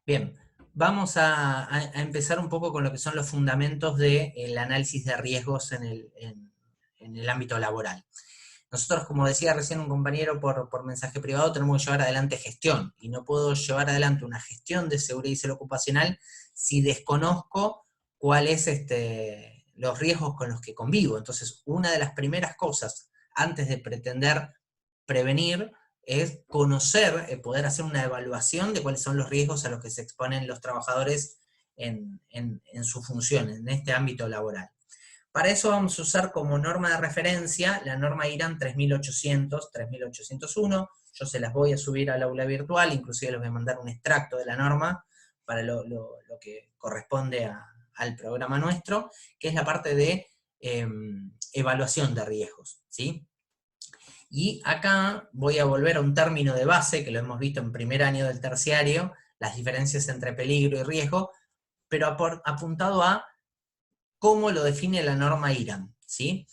Bien, vamos a empezar un poco con lo que son los fundamentos del análisis de riesgos en el ámbito laboral. Nosotros, como decía recién un compañero por mensaje privado, tenemos que llevar adelante gestión, y no puedo llevar adelante una gestión de seguridad y salud ocupacional si desconozco cuáles los riesgos con los que convivo. Entonces, una de las primeras cosas, antes de pretender prevenir, es conocer, poder hacer una evaluación de cuáles son los riesgos a los que se exponen los trabajadores en su función, en este ámbito laboral. Para eso vamos a usar como norma de referencia la norma IRAM 3800, 3801. Yo se las voy a subir al aula virtual, inclusive les voy a mandar un extracto de la norma para lo que corresponde al programa nuestro, que es la parte de evaluación de riesgos, ¿sí? Y acá voy a volver a un término de base, que lo hemos visto en primer año del terciario, las diferencias entre peligro y riesgo, pero apuntado a cómo lo define la norma IRAM, ¿sí?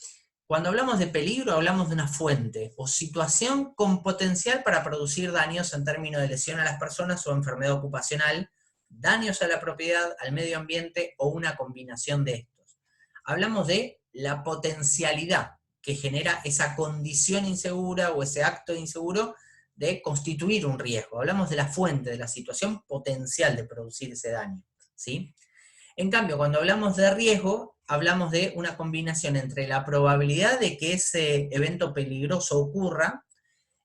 Cuando hablamos de peligro, hablamos de una fuente o situación con potencial para producir daños en términos de lesión a las personas o enfermedad ocupacional, daños a la propiedad, al medio ambiente o una combinación de estos. Hablamos de la potencialidad que genera esa condición insegura o ese acto inseguro de constituir un riesgo. Hablamos de la fuente, de la situación potencial de producir ese daño, ¿sí? En cambio, cuando hablamos de riesgo, hablamos de una combinación entre la probabilidad de que ese evento peligroso ocurra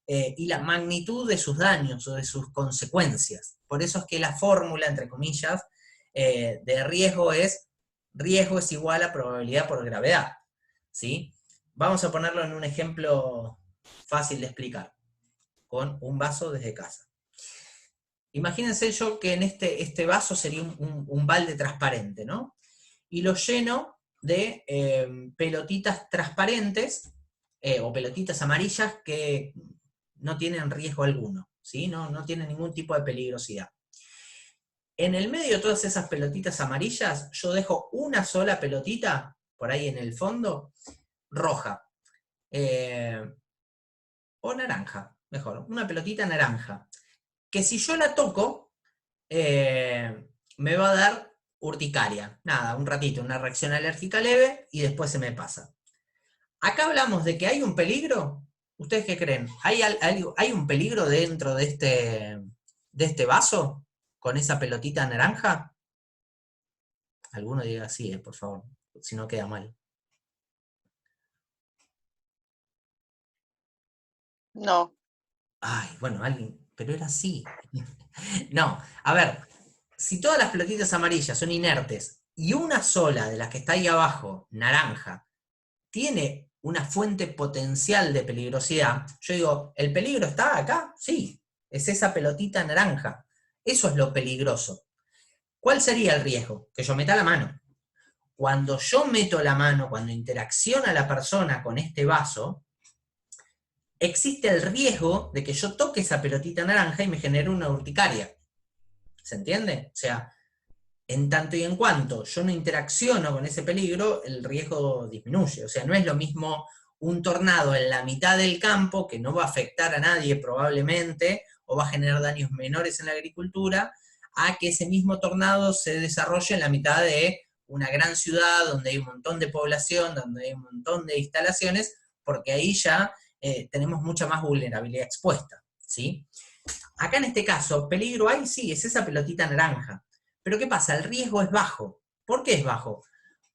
y la magnitud de sus daños o de sus consecuencias. Por eso es que la fórmula, entre comillas, de riesgo es igual a probabilidad por gravedad, ¿sí? Vamos a ponerlo en un ejemplo fácil de explicar, con un vaso desde casa. Imagínense yo que en este vaso sería un balde transparente, ¿no? Y lo lleno de pelotitas transparentes o pelotitas amarillas que no tienen riesgo alguno, ¿sí? No tienen ningún tipo de peligrosidad. En el medio de todas esas pelotitas amarillas, yo dejo una sola pelotita, por ahí en el fondo, roja. O naranja, mejor, una pelotita naranja. Que si yo la toco, me va a dar urticaria. Nada, un ratito, una reacción alérgica leve y después se me pasa. Acá hablamos de que hay un peligro. ¿Ustedes qué creen? ¿Hay un peligro dentro de este vaso con esa pelotita naranja? Alguno diga sí, por favor, si no queda mal. No, Ay, bueno, alguien, pero era así. No, a ver, si todas las pelotitas amarillas son inertes y una sola de las que está ahí abajo, naranja, tiene una fuente potencial de peligrosidad, yo digo, ¿el peligro está acá? Sí, es esa pelotita naranja. Eso es lo peligroso. ¿Cuál sería el riesgo? Que yo meta la mano. Cuando yo meto la mano, cuando interacciona la persona con este vaso, existe el riesgo de que yo toque esa pelotita naranja y me genere una urticaria. ¿Se entiende? O sea, en tanto y en cuanto yo no interacciono con ese peligro, el riesgo disminuye. O sea, no es lo mismo un tornado en la mitad del campo, que no va a afectar a nadie probablemente, o va a generar daños menores en la agricultura, a que ese mismo tornado se desarrolle en la mitad de una gran ciudad, donde hay un montón de población, donde hay un montón de instalaciones, porque ahí ya tenemos mucha más vulnerabilidad expuesta, ¿sí? Acá en este caso, peligro hay, sí, es esa pelotita naranja. Pero ¿qué pasa? El riesgo es bajo. ¿Por qué es bajo?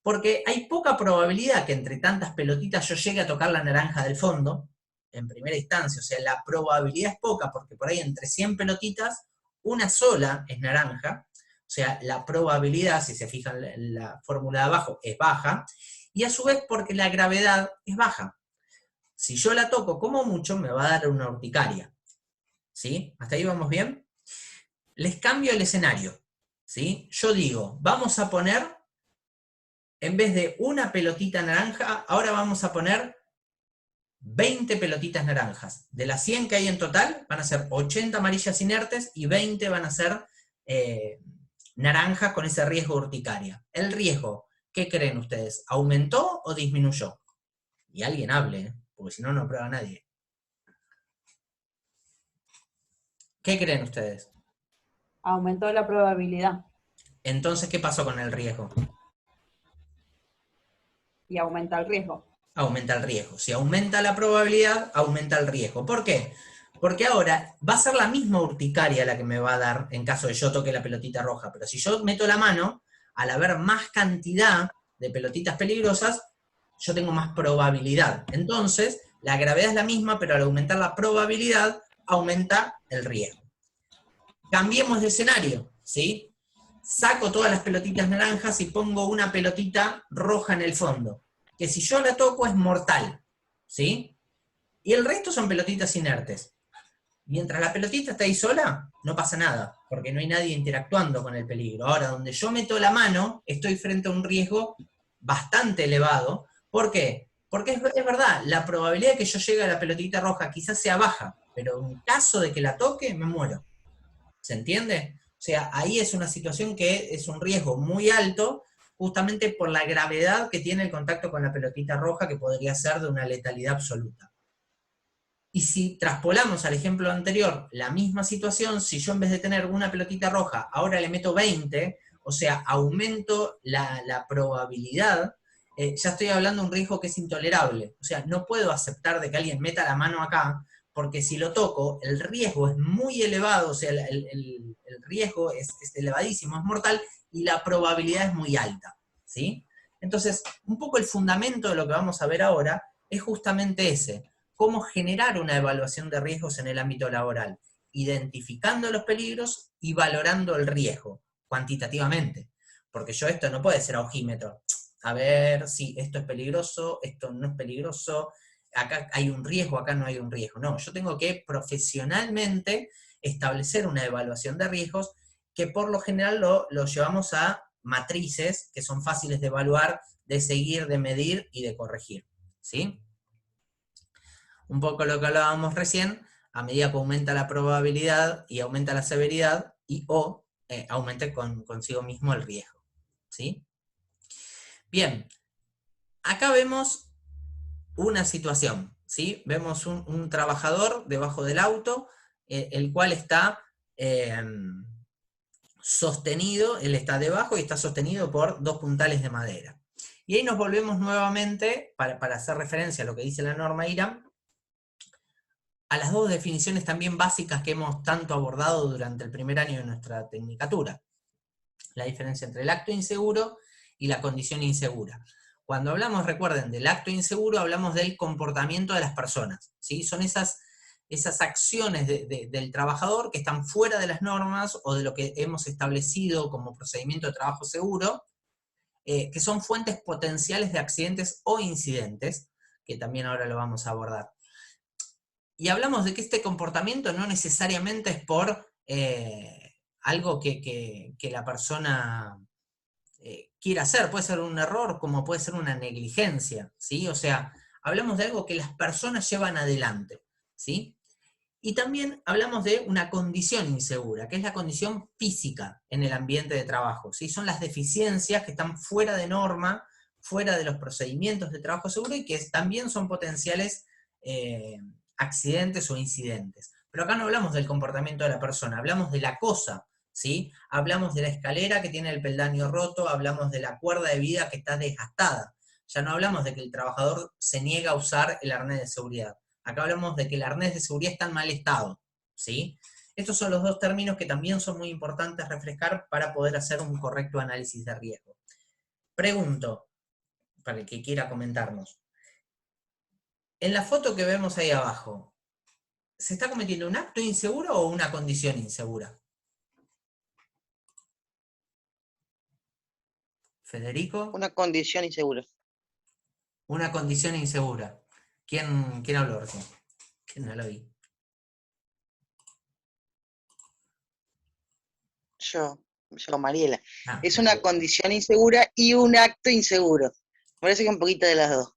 Porque hay poca probabilidad que entre tantas pelotitas yo llegue a tocar la naranja del fondo, en primera instancia. O sea, la probabilidad es poca, porque por ahí entre 100 pelotitas, una sola es naranja. O sea, la probabilidad, si se fijan en la fórmula de abajo, es baja. Y a su vez porque la gravedad es baja. Si yo la toco como mucho, me va a dar una urticaria. ¿Sí? ¿Hasta ahí vamos bien? Les cambio el escenario. ¿Sí? Yo digo, vamos a poner, en vez de una pelotita naranja, ahora vamos a poner 20 pelotitas naranjas. De las 100 que hay en total, van a ser 80 amarillas inertes y 20 van a ser naranjas con ese riesgo urticaria. El riesgo, ¿qué creen ustedes? ¿Aumentó o disminuyó? Y alguien hable, porque si no, no prueba nadie. ¿Qué creen ustedes? Aumentó la probabilidad Entonces, ¿qué pasó con el riesgo? y aumenta el riesgo. Aumenta el riesgo. Si aumenta la probabilidad, aumenta el riesgo. ¿Por qué? Porque ahora va a ser la misma urticaria la que me va a dar en caso de yo toque la pelotita roja. Pero si yo meto la mano, al haber más cantidad de pelotitas peligrosas, yo tengo más probabilidad. Entonces, la gravedad es la misma, pero al aumentar la probabilidad, aumenta el riesgo. Cambiemos de escenario, ¿sí? Saco todas las pelotitas naranjas y pongo una pelotita roja en el fondo, que si yo la toco es mortal, ¿sí? Y el resto son pelotitas inertes. Mientras la pelotita está ahí sola, no pasa nada, porque no hay nadie interactuando con el peligro. Ahora, donde yo meto la mano, estoy frente a un riesgo bastante elevado. ¿Por qué? Porque es verdad, la probabilidad de que yo llegue a la pelotita roja quizás sea baja, pero en caso de que la toque, me muero. ¿Se entiende? O sea, ahí es una situación que es un riesgo muy alto, justamente por la gravedad que tiene el contacto con la pelotita roja, que podría ser de una letalidad absoluta. Y si traspolamos al ejemplo anterior la misma situación, si yo en vez de tener una pelotita roja, ahora le meto 20, o sea, aumento la probabilidad, ya estoy hablando de un riesgo que es intolerable. O sea, no puedo aceptar de que alguien meta la mano acá, porque si lo toco, el riesgo es muy elevado, o sea, el riesgo es elevadísimo, es mortal, y la probabilidad es muy alta, ¿sí? Entonces, un poco el fundamento de lo que vamos a ver ahora es justamente ese: cómo generar una evaluación de riesgos en el ámbito laboral, identificando los peligros y valorando el riesgo, cuantitativamente. Porque yo esto no puede ser a ojímetro. A ver si esto es peligroso, esto no es peligroso, acá hay un riesgo, acá no hay un riesgo. No, yo tengo que profesionalmente establecer una evaluación de riesgos que por lo general lo llevamos a matrices que son fáciles de evaluar, de seguir, de medir y de corregir. ¿Sí? Un poco lo que hablábamos recién, a medida que aumenta la probabilidad y aumenta la severidad, y o aumente consigo mismo el riesgo. ¿Sí? Bien, acá vemos una situación, ¿sí? Vemos un trabajador debajo del auto, el cual está sostenido, él está debajo y está sostenido por dos puntales de madera. Y ahí nos volvemos nuevamente, para hacer referencia a lo que dice la norma IRAM, a las dos definiciones también básicas que hemos tanto abordado durante el primer año de nuestra tecnicatura. La diferencia entre el acto inseguro y la condición insegura. Cuando hablamos, recuerden, del acto inseguro, hablamos del comportamiento de las personas, ¿sí? Son esas acciones del trabajador que están fuera de las normas o de lo que hemos establecido como procedimiento de trabajo seguro, que son fuentes potenciales de accidentes o incidentes, que también ahora lo vamos a abordar. Y hablamos de que este comportamiento no necesariamente es por algo que la persona quiera hacer, puede ser un error como puede ser una negligencia, ¿sí? O sea, hablamos de algo que las personas llevan adelante, ¿sí? Y también hablamos de una condición insegura, que es la condición física en el ambiente de trabajo, ¿sí? Son las deficiencias que están fuera de norma, fuera de los procedimientos de trabajo seguro y que también son potenciales accidentes o incidentes. Pero acá no hablamos del comportamiento de la persona, hablamos de la cosa, ¿sí? Hablamos de la escalera que tiene el peldaño roto, hablamos de la cuerda de vida que está desgastada. Ya no hablamos de que el trabajador se niega a usar el arnés de seguridad. Acá hablamos de que el arnés de seguridad está en mal estado, ¿sí? Estos son los dos términos que también son muy importantes refrescar para poder hacer un correcto análisis de riesgo. Pregunto, para el que quiera comentarnos. En la foto que vemos ahí abajo, ¿se está cometiendo un acto inseguro o una condición insegura? Federico. Una condición insegura. Una condición insegura. ¿Quién habló recién? ¿Quién no lo vi? Yo, Mariela. Ah, Es una condición insegura y un acto inseguro. Me parece que un poquito de las dos.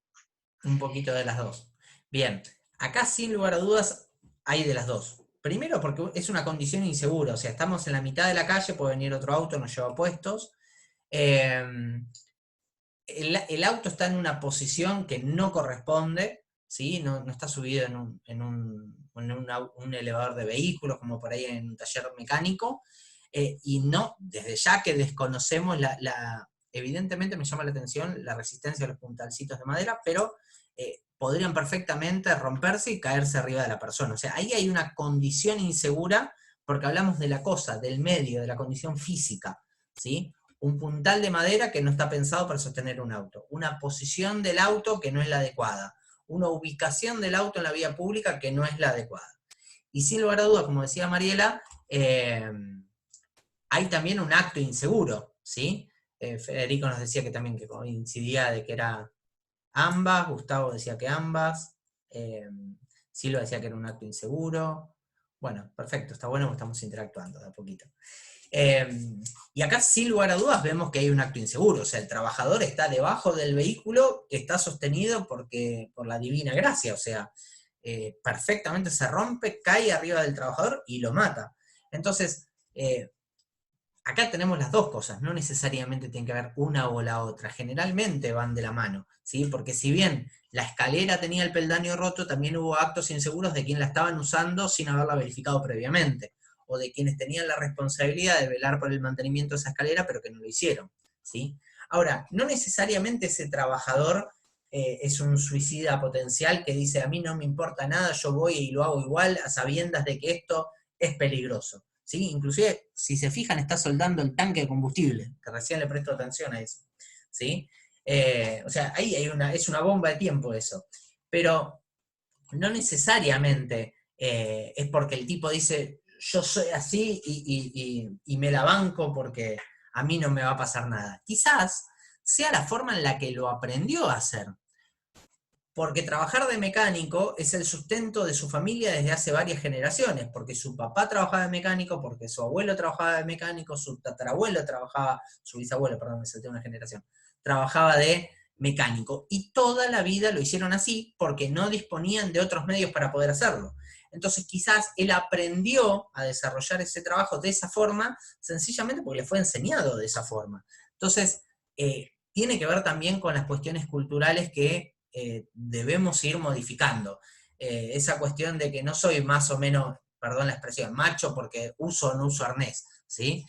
un poquito de las dos. Bien, acá sin lugar a dudas hay de las dos. Primero porque es una condición insegura, o sea, estamos en la mitad de la calle, puede venir otro auto, nos lleva puestos. El auto está en una posición que no corresponde, ¿sí? No está subido en un elevador de vehículos, como por ahí en un taller mecánico. y no, desde ya que desconocemos evidentemente me llama la atención la resistencia a los puntalcitos de madera, pero podrían perfectamente romperse y caerse arriba de la persona. O sea, ahí hay una condición insegura, porque hablamos de la cosa, del medio, de la condición física, ¿sí? Un puntal de madera que no está pensado para sostener un auto, una posición del auto que no es la adecuada, una ubicación del auto en la vía pública que no es la adecuada. Y sin lugar a dudas, como decía Mariela, hay también un acto inseguro, ¿sí? Federico nos decía que también que coincidía de que era ambas, Gustavo decía que ambas, Silva decía que era un acto inseguro. Bueno, perfecto, está bueno porque estamos interactuando de a poquito. Y acá, sin lugar a dudas, vemos que hay un acto inseguro, o sea, el trabajador está debajo del vehículo que está sostenido por la divina gracia, o sea, perfectamente se rompe, cae arriba del trabajador y lo mata. Entonces, acá tenemos las dos cosas, no necesariamente tiene que ver una o la otra, generalmente van de la mano, ¿sí? Porque si bien la escalera tenía el peldaño roto, también hubo actos inseguros de quien la estaban usando sin haberla verificado previamente, o de quienes tenían la responsabilidad de velar por el mantenimiento de esa escalera, pero que no lo hicieron, ¿sí? Ahora, no necesariamente ese trabajador es un suicida potencial que dice, a mí no me importa nada, yo voy y lo hago igual, a sabiendas de que esto es peligroso. ¿Sí? Inclusive, si se fijan, está soldando el tanque de combustible, que recién le presto atención a eso. ¿Sí? O sea, ahí es una bomba de tiempo eso. Pero no necesariamente es porque el tipo dice, yo soy así y me la banco porque a mí no me va a pasar nada. Quizás sea la forma en la que lo aprendió a hacer. Porque trabajar de mecánico es el sustento de su familia desde hace varias generaciones, porque su papá trabajaba de mecánico, porque su abuelo trabajaba de mecánico, su tatarabuelo trabajaba, su bisabuelo, perdón, me salté una generación, trabajaba de mecánico, y toda la vida lo hicieron así, porque no disponían de otros medios para poder hacerlo. Entonces quizás él aprendió a desarrollar ese trabajo de esa forma, sencillamente porque le fue enseñado de esa forma. Entonces, tiene que ver también con las cuestiones culturales que debemos ir modificando. Esa cuestión de que no soy más o menos, perdón la expresión, macho porque uso o no uso arnés, ¿sí?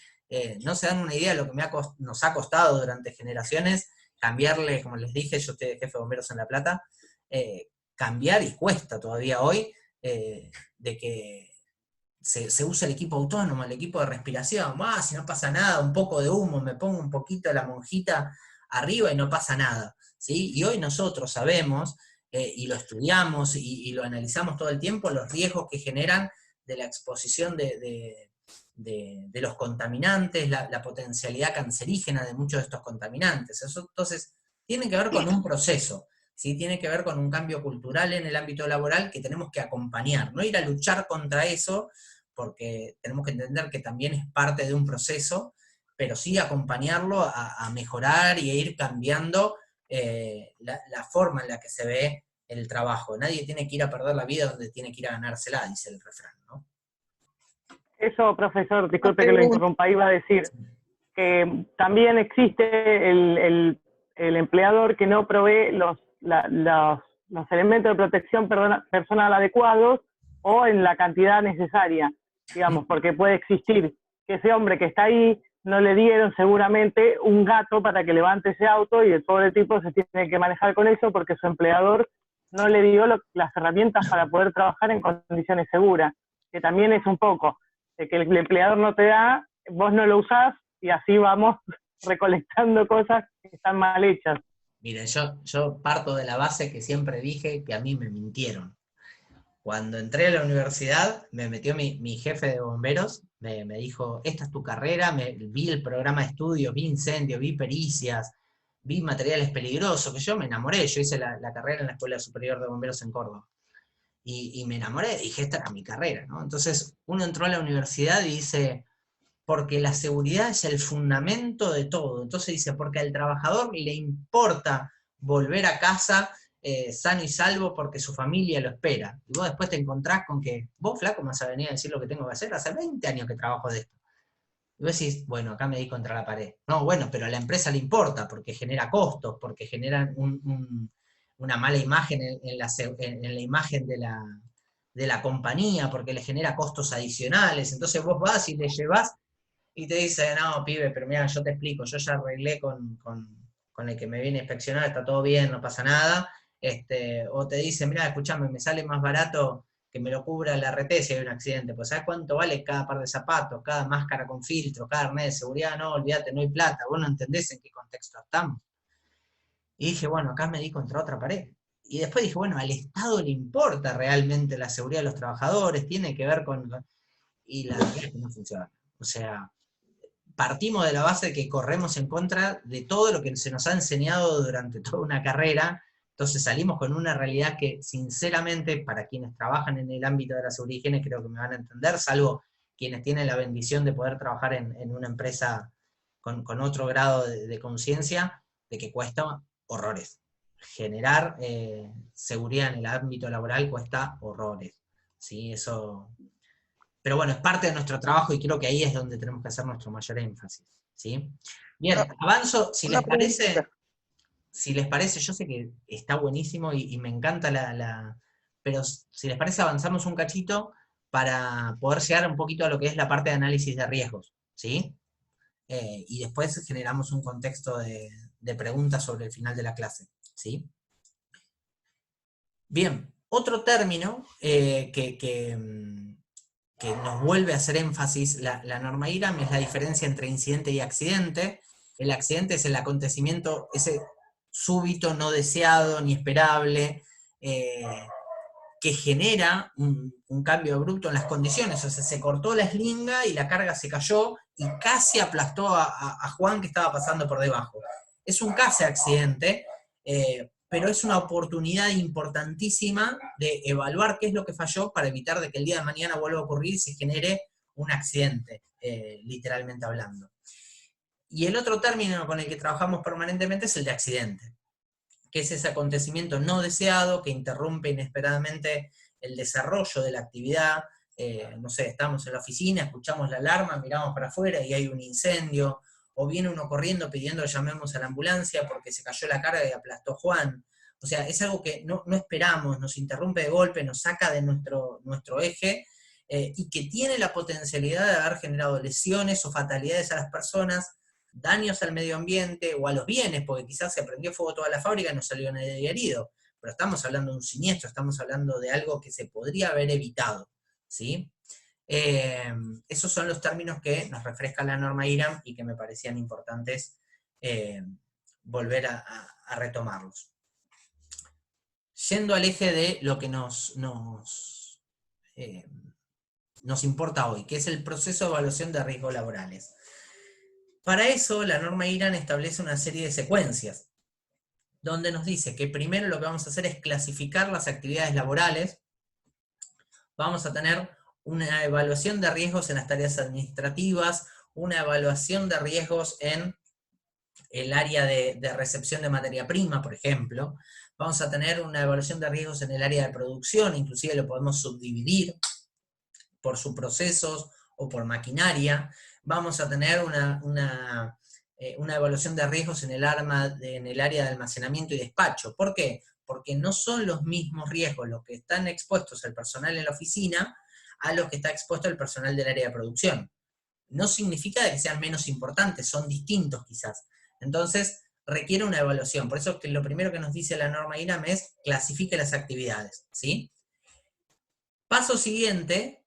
No se dan una idea de lo que nos ha costado durante generaciones cambiarle, como les dije, yo estoy de jefe de bomberos en La Plata, cambiar, y cuesta todavía hoy, de que se usa el equipo autónomo, el equipo de respiración, si no pasa nada, un poco de humo, me pongo un poquito de la monjita arriba y no pasa nada, ¿sí? Y hoy nosotros sabemos, y lo estudiamos y lo analizamos todo el tiempo, los riesgos que generan de la exposición de los contaminantes, la potencialidad cancerígena de muchos de estos contaminantes. Eso, entonces, tiene que ver con un proceso, ¿sí? Tiene que ver con un cambio cultural en el ámbito laboral que tenemos que acompañar, no ir a luchar contra eso, porque tenemos que entender que también es parte de un proceso, pero sí acompañarlo a mejorar y a ir cambiando la forma en la que se ve el trabajo. Nadie tiene que ir a perder la vida donde tiene que ir a ganársela, dice el refrán, ¿no? Eso, profesor, disculpe que lo interrumpa, iba a decir que también existe el empleador que no provee los elementos de protección personal adecuados o en la cantidad necesaria, digamos, porque puede existir que ese hombre que está ahí no le dieron seguramente un gato para que levante ese auto y el pobre tipo se tiene que manejar con eso porque su empleador no le dio las herramientas para poder trabajar en condiciones seguras, que también es un poco de que el empleador no te da, vos no lo usás y así vamos recolectando cosas que están mal hechas. Miren, yo parto de la base que siempre dije que a mí me mintieron. Cuando entré a la universidad, me metió mi jefe de bomberos, me dijo, esta es tu carrera, vi el programa de estudio, vi incendios, vi pericias, vi materiales peligrosos, que yo me enamoré, yo hice la carrera en la Escuela Superior de Bomberos en Córdoba. Y me enamoré, dije, esta era mi carrera, ¿no? Entonces, uno entró a la universidad y dice, porque la seguridad es el fundamento de todo. Entonces dice, porque al trabajador le importa volver a casa sano y salvo porque su familia lo espera. Y vos después te encontrás con que, vos flaco me vas a venir a decir lo que tengo que hacer, hace 20 años que trabajo de esto. Y vos decís, bueno, acá me di contra la pared. No, bueno, pero a la empresa le importa, porque genera costos, porque generan una mala imagen en la imagen de la compañía, porque le genera costos adicionales. Entonces vos vas y le llevás y te dice, no, pibe, pero mira, yo te explico, yo ya arreglé con el que me viene a inspeccionar, está todo bien, no pasa nada, o te dice, mira, escúchame, me sale más barato que me lo cubra la RT si hay un accidente, pues ¿sabes cuánto vale cada par de zapatos, cada máscara con filtro, cada arnés de seguridad? No, olvídate, no hay plata, vos no entendés en qué contexto estamos. Y dije, bueno, acá me di contra otra pared. Y después dije, bueno, al Estado le importa realmente la seguridad de los trabajadores, tiene que ver con... Y la verdad es que no funciona. O sea, partimos de la base de que corremos en contra de todo lo que se nos ha enseñado durante toda una carrera, entonces salimos con una realidad que, sinceramente, para quienes trabajan en el ámbito de la seguridad y higiene, creo que me van a entender, salvo quienes tienen la bendición de poder trabajar en una empresa con otro grado de conciencia, de que cuesta horrores. Generar seguridad en el ámbito laboral cuesta horrores. ¿Sí? Eso... Pero bueno, es parte de nuestro trabajo y creo que ahí es donde tenemos que hacer nuestro mayor énfasis. ¿Sí? Bien, avanzo, si les parece, yo sé que está buenísimo y me encanta pero si les parece avanzamos un cachito para poder llegar un poquito a lo que es la parte de análisis de riesgos, ¿sí? Y después generamos un contexto de preguntas sobre el final de la clase, ¿sí? Bien, otro término que nos vuelve a hacer énfasis la norma IRAM es la diferencia entre incidente y accidente. El accidente es el acontecimiento, ese súbito, no deseado, ni esperable, que genera un cambio abrupto en las condiciones. O sea, se cortó la eslinga y la carga se cayó y casi aplastó a Juan que estaba pasando por debajo. Es un casi accidente, pero es una oportunidad importantísima de evaluar qué es lo que falló para evitar de que el día de mañana vuelva a ocurrir y se genere un accidente, literalmente hablando. Y el otro término con el que trabajamos permanentemente es el de accidente, que es ese acontecimiento no deseado que interrumpe inesperadamente el desarrollo de la actividad. No sé, estamos en la oficina, escuchamos la alarma, miramos para afuera y hay un incendio, o viene uno corriendo pidiendo que llamemos a la ambulancia porque se cayó la carga y aplastó a Juan. O sea, es algo que no esperamos, nos interrumpe de golpe, nos saca de nuestro eje, y que tiene la potencialidad de haber generado lesiones o fatalidades a las personas, daños al medio ambiente o a los bienes, porque quizás se prendió fuego toda la fábrica y no salió nadie herido, pero estamos hablando de un siniestro, estamos hablando de algo que se podría haber evitado, ¿sí? Esos son los términos que nos refresca la norma IRAM y que me parecían importantes volver a retomarlos. Yendo al eje de lo que nos importa hoy, que es el proceso de evaluación de riesgos laborales. Para eso, la norma IRAM establece una serie de secuencias, donde nos dice que primero lo que vamos a hacer es clasificar las actividades laborales. Vamos a tener una evaluación de riesgos en las tareas administrativas, una evaluación de riesgos en el área de recepción de materia prima, por ejemplo. Vamos a tener una evaluación de riesgos en el área de producción, inclusive lo podemos subdividir por subprocesos o por maquinaria. Vamos a tener una evaluación de riesgos en el área de almacenamiento y despacho. ¿Por qué? Porque no son los mismos riesgos los que están expuestos el personal en la oficina a los que está expuesto el personal del área de producción. No significa que sean menos importantes, son distintos quizás. Entonces, requiere una evaluación. Por eso que lo primero que nos dice la norma IRAM es clasifique las actividades, ¿sí? Paso siguiente,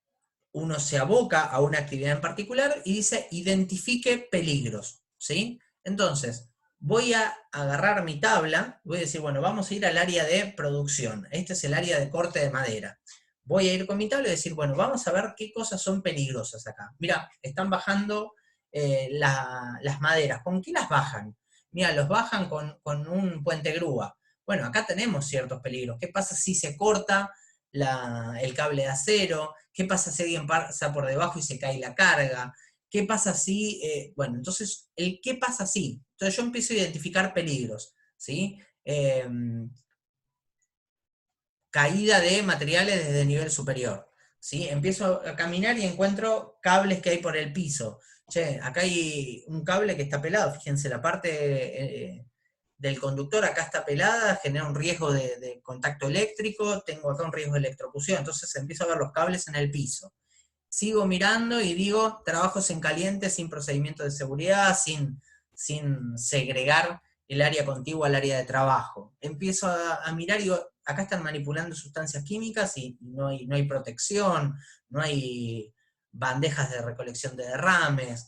uno se aboca a una actividad en particular y dice identifique peligros, ¿sí? Entonces, voy a agarrar mi tabla, voy a decir, bueno, vamos a ir al área de producción, este es el área de corte de madera. Voy a ir con mi tabla y decir, bueno, vamos a ver qué cosas son peligrosas acá. Mira, están bajando las maderas, ¿con qué las bajan? Mira, los bajan con un puente grúa. Bueno, acá tenemos ciertos peligros. ¿Qué pasa si se corta el cable de acero? ¿Qué pasa si alguien pasa por debajo y se cae la carga? ¿Qué pasa si...? Bueno, entonces, ¿qué pasa si? Entonces yo empiezo a identificar peligros, ¿sí? Caída de materiales desde el nivel superior, ¿sí? Empiezo a caminar y encuentro cables que hay por el piso. Che, acá hay un cable que está pelado, fíjense, la parte del conductor acá está pelada, genera un riesgo de contacto eléctrico, tengo acá un riesgo de electrocución, entonces empiezo a ver los cables en el piso. sigo mirando y digo, trabajos en caliente sin procedimientos de seguridad, sin segregar el área contigua al área de trabajo. Empiezo a mirar y digo, acá están manipulando sustancias químicas y no hay protección, no hay bandejas de recolección de derrames.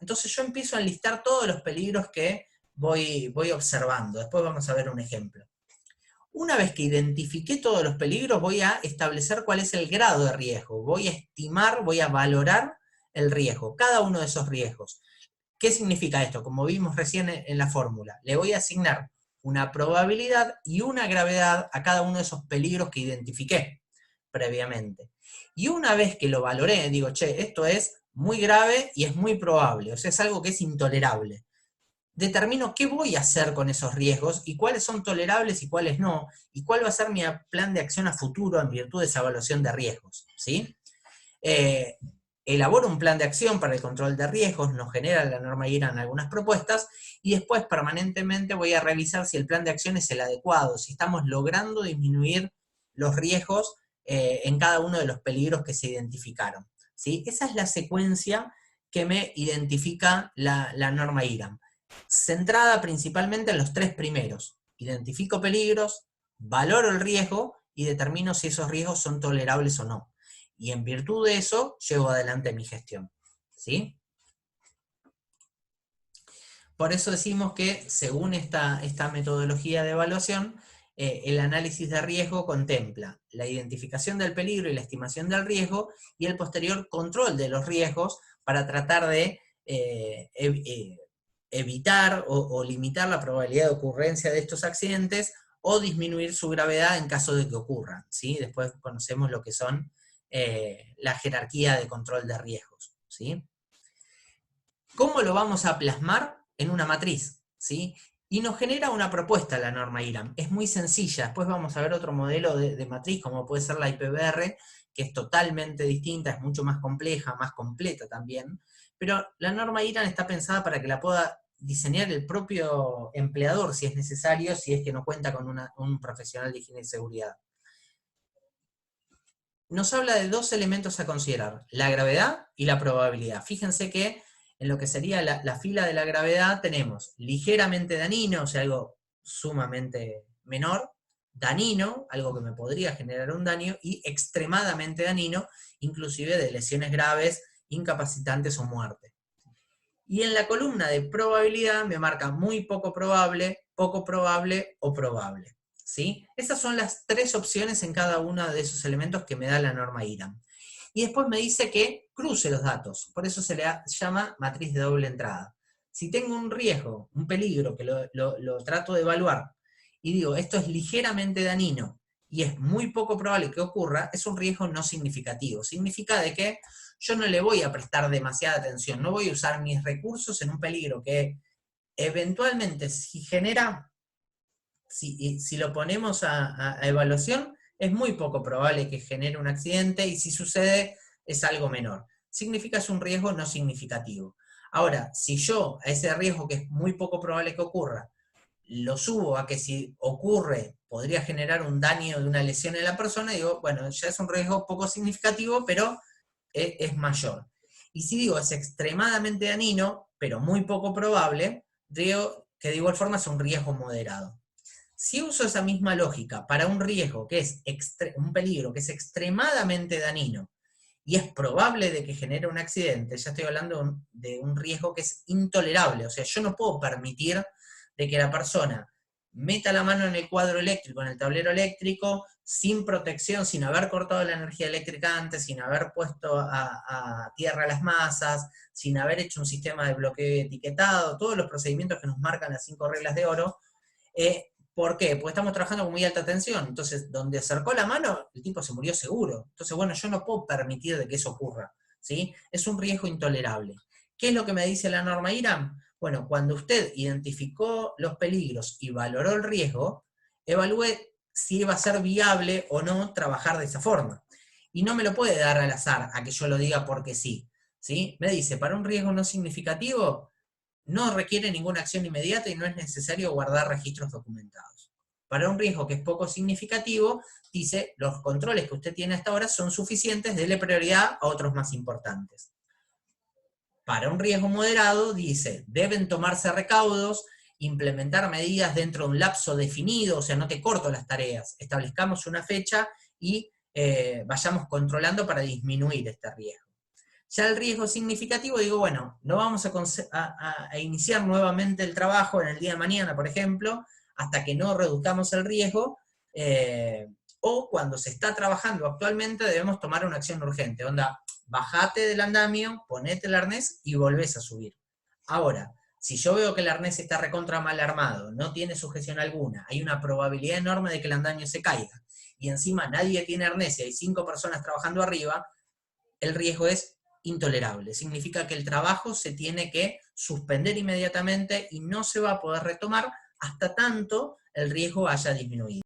Entonces yo empiezo a enlistar todos los peligros que voy observando. Después vamos a ver un ejemplo. Una vez que identifiqué todos los peligros, voy a establecer cuál es el grado de riesgo. Voy a estimar, voy a valorar el riesgo, cada uno de esos riesgos. ¿Qué significa esto? Como vimos recién en la fórmula, le voy a asignar una probabilidad y una gravedad a cada uno de esos peligros que identifiqué previamente. Y una vez que lo valoré, digo, che, esto es muy grave y es muy probable, o sea, es algo que es intolerable. Determino qué voy a hacer con esos riesgos y cuáles son tolerables y cuáles no, y cuál va a ser mi plan de acción a futuro en virtud de esa evaluación de riesgos, ¿sí? Elaboro un plan de acción para el control de riesgos, nos genera la norma IRAM algunas propuestas, y después permanentemente voy a revisar si el plan de acción es el adecuado, si estamos logrando disminuir los riesgos en cada uno de los peligros que se identificaron, ¿sí? Esa es la secuencia que me identifica la norma IRAM, centrada principalmente en los tres primeros. Identifico peligros, valoro el riesgo y determino si esos riesgos son tolerables o no. Y en virtud de eso, llevo adelante mi gestión, ¿sí? Por eso decimos que, según esta metodología de evaluación, el análisis de riesgo contempla la identificación del peligro y la estimación del riesgo, y el posterior control de los riesgos para tratar de evitar o limitar la probabilidad de ocurrencia de estos accidentes, o disminuir su gravedad en caso de que ocurran, ¿sí? Después conocemos lo que son la jerarquía de control de riesgos, ¿sí? ¿Cómo lo vamos a plasmar? En una matriz, ¿sí? Y nos genera una propuesta la norma IRAM. Es muy sencilla. Después vamos a ver otro modelo de matriz, como puede ser la IPBR, que es totalmente distinta, es mucho más compleja, más completa también. Pero la norma IRAM está pensada para que la pueda diseñar el propio empleador, si es necesario, si es que no cuenta con un profesional de higiene y seguridad. Nos habla de dos elementos a considerar, la gravedad y la probabilidad. Fíjense que en lo que sería la fila de la gravedad tenemos ligeramente dañino, o sea, algo sumamente menor, dañino, algo que me podría generar un daño, y extremadamente dañino, inclusive de lesiones graves, incapacitantes o muerte. Y en la columna de probabilidad me marca muy poco probable o probable. ¿Sí? Esas son las tres opciones en cada uno de esos elementos que me da la norma IRAM. Y después me dice que cruce los datos, por eso se le llama matriz de doble entrada. Si tengo un riesgo, un peligro, que lo trato de evaluar, y digo, esto es ligeramente dañino, y es muy poco probable que ocurra, es un riesgo no significativo. Significa de que yo no le voy a prestar demasiada atención, no voy a usar mis recursos en un peligro que eventualmente si genera, si lo ponemos a evaluación, es muy poco probable que genere un accidente, y si sucede, es algo menor. Significa es un riesgo no significativo. Ahora, si yo a ese riesgo que es muy poco probable que ocurra, lo subo a que si ocurre, podría generar un daño de una lesión en la persona, digo, bueno, ya es un riesgo poco significativo, pero es mayor. Y si digo, es extremadamente dañino, pero muy poco probable, digo que de igual forma es un riesgo moderado. Si uso esa misma lógica para un riesgo que es un peligro que es extremadamente dañino y es probable de que genere un accidente, ya estoy hablando de un riesgo que es intolerable. O sea, yo no puedo permitir de que la persona meta la mano en el cuadro eléctrico, en el tablero eléctrico, sin protección, sin haber cortado la energía eléctrica antes, sin haber puesto a tierra las masas, sin haber hecho un sistema de bloqueo etiquetado, todos los procedimientos que nos marcan las 5 reglas de oro. ¿Por qué? Porque estamos trabajando con muy alta tensión. Entonces, donde acercó la mano, el tipo se murió seguro. Entonces, bueno, yo no puedo permitir de que eso ocurra, ¿sí? Es un riesgo intolerable. ¿Qué es lo que me dice la norma IRAM? Bueno, cuando usted identificó los peligros y valoró el riesgo, evalúe si va a ser viable o no trabajar de esa forma. Y no me lo puede dar al azar, a que yo lo diga porque sí, ¿sí? Me dice, para un riesgo no significativo, no requiere ninguna acción inmediata y no es necesario guardar registros documentados. Para un riesgo que es poco significativo, dice, los controles que usted tiene hasta ahora son suficientes, dele prioridad a otros más importantes. Para un riesgo moderado, dice, deben tomarse recaudos, implementar medidas dentro de un lapso definido, o sea, no te corto las tareas, establezcamos una fecha y vayamos controlando para disminuir este riesgo. Ya el riesgo significativo, digo, bueno, no vamos a iniciar nuevamente el trabajo en el día de mañana, por ejemplo, hasta que no reduzcamos el riesgo, o cuando se está trabajando actualmente debemos tomar una acción urgente, onda, bajate del andamio, ponete el arnés y volvés a subir. Ahora, si yo veo que el arnés está recontra mal armado, no tiene sujeción alguna, hay una probabilidad enorme de que el andamio se caiga, y encima nadie tiene arnés y hay 5 personas trabajando arriba, el riesgo es intolerable. Significa que el trabajo se tiene que suspender inmediatamente y no se va a poder retomar hasta tanto el riesgo haya disminuido.